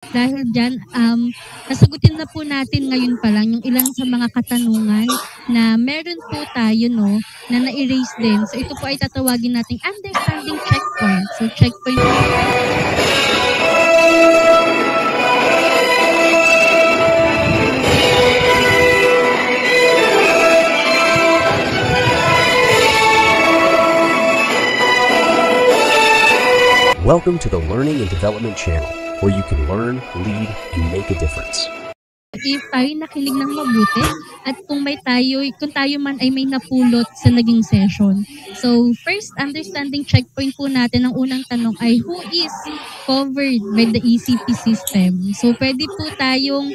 Dahil diyan, sasagutin na po natin ngayon pa lang yung ilan sa mga katanungan na meron po tayo 'no, na na-erase din. So ito po ay tatawagin nating understanding checkpoint. So checkpoint po. Welcome to the Learning and Development Channel, where you can learn, lead, and make a difference. If tayo nakinig ng mabuti at kung tayo man ay may napulot sa naging session. So, first understanding checkpoint po natin, ang unang tanong ay who is covered by the ECP system? So, pwede po tayong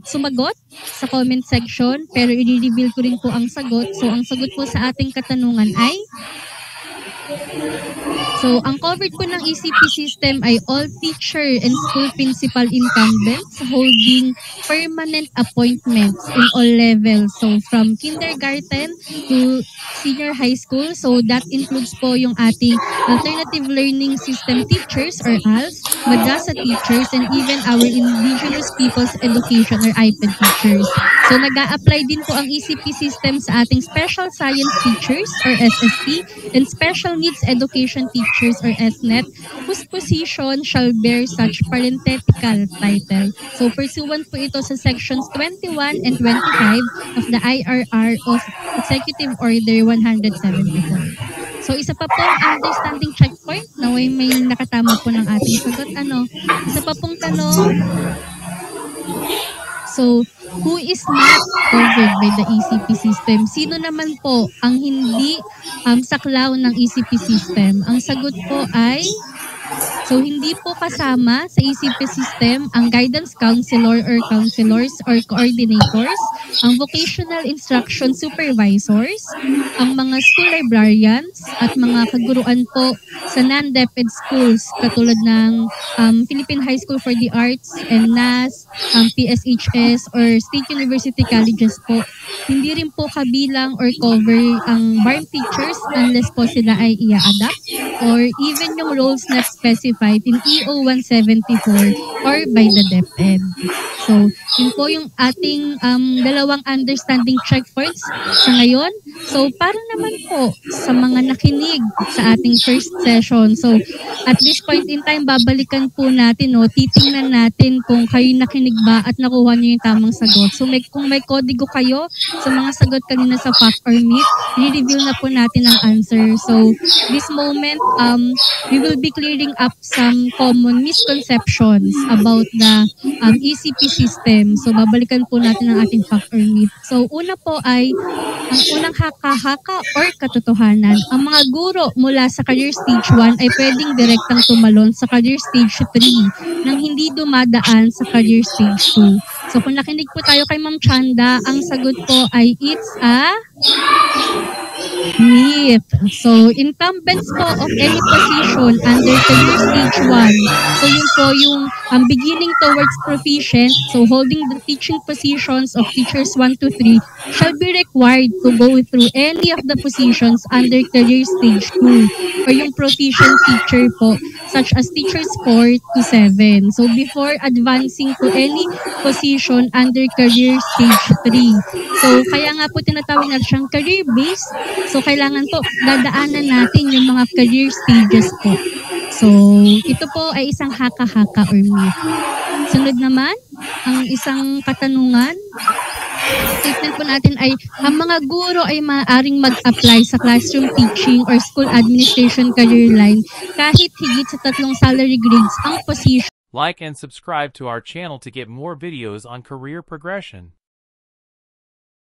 sumagot sa comment section, pero i-reveal ko rin po ang sagot. So, ang sagot po sa ating katanungan ay ang covered po ng ECP system ay all teacher and school principal incumbents holding permanent appointments in all levels. So, from kindergarten to senior high school. So, that includes po yung ating alternative learning system teachers or ALS, madrasa teachers, and even our indigenous people's education or IPED teachers. So, nag-a-apply din po ang ECP system sa ating special science teachers or SST and special needs education teachers or SNET whose position shall bear such parenthetical title. So, pursuant po ito sa sections 21 and 25 of the IRR of Executive Order 174. So, isa pa pong understanding checkpoint na may nakatama po ng ating sagot. Isa pa pong tanong. So, who is not covered by the ECP system? Sino naman po ang hindi saklaw ng ECP system? Ang sagot po ay hindi po kasama sa ECP system ang guidance counselor or counselors or coordinators, ang vocational instruction supervisors, ang mga school librarians, at mga kaguruan po sa non-DepEd schools katulad ng Philippine High School for the Arts and NAS, PSHS or State University Colleges po. Hindi rin po kabilang or cover ang BARM teachers unless po sila ay i-adapt or even yung roles not specified in EO 174 or by the DepEd. So, yun po yung ating dalawang understanding checkpoints sa ngayon. So, para naman po sa mga nakinig sa ating first session. So, at this point in time, babalikan po natin, titingnan natin kung kayo nakinig ba at nakuha niyo yung tamang sagot. So, kung may kodigo kayo sa mga sagot kanina sa fact or myth, i-review na po natin ang answer. So, this moment, we will be clearing up some common misconceptions about the ECP system. So, babalikan po natin ang ating fact or myth. So, una po ay ang unang haka-haka or katotohanan. Ang mga guro mula sa career stage 1 ay pwedeng direktang tumalon sa career stage 3 nang hindi dumadaan sa career stage 2. So, kung nakinig po tayo kay Ma'am Chanda, ang sagot po ay it's a myth. So, incumbents po of any position under career stage 1. So, yun po yung beginning towards proficient. So, holding the teaching positions of teachers 1 to 3 shall be required to go through any of the positions under career stage 2 or yung proficient teacher po such as teachers 4 to 7. So, before advancing to any position under career stage 3. So, kaya nga po tinatawag natin siyang career-based. So, kailangan po dadaanan natin yung mga career stages po. So, ito po ay isang haka-haka or myth. Sunod naman, ang isang katanungan. Statement po natin ay, ang mga guro ay maaaring mag-apply sa classroom teaching or school administration career line kahit higit sa 3 salary grades ang position. Like and subscribe to our channel to get more videos on career progression.